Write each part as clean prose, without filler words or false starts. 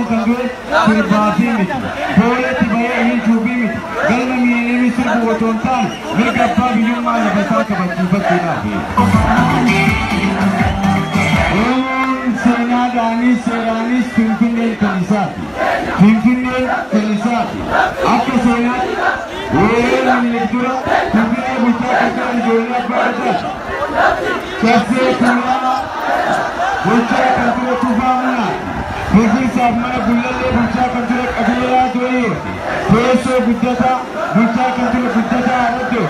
Kandure Sirbafi miti Bole Tibaya Amin Chubi miti Galma Miyani Sirbu Watontan Mirgabba Biyumma Labasa Kabati Bakinafi Sena Dani Serani Finfinel Kanisati Finfinel Kanisati Akka Sena Wele Lectura Finfinel Buta Kakar Jola Bada Kase Kulana Buta Kakar Tufamuna Mufin Sabmana Bullale Buta Kakar Kabila Joyi Peso Buddhata Buta Kakar Buddhata Arato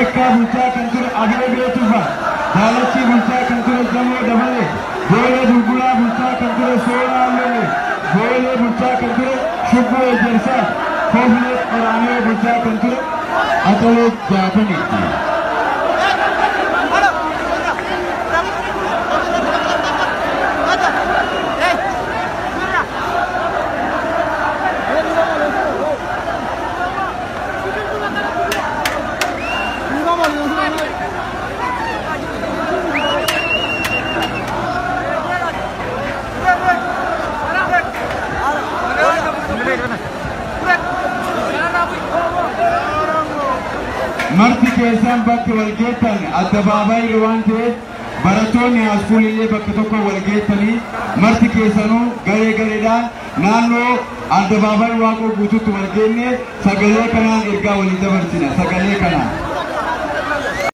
Eka Buta Kakar Agre Tufa Dalachi Buta Kakar Jamo Damale Bole Bugula Buta Kakar Sora Lele Bole Buta Kakar Shubho Jersa Kofle Arane Buta Kakar Atale Japanese Marti kesan bakki walgeetan addabaabaa waan ta'eef barattoonni askuulillee bakka tokko walgeetanii marti keessanuu garee gareedhaan naannoo addabaabaa waaqoo guutuutti walgeenne sagalee kanaan ergaa walii dabarsina sagalee kanaan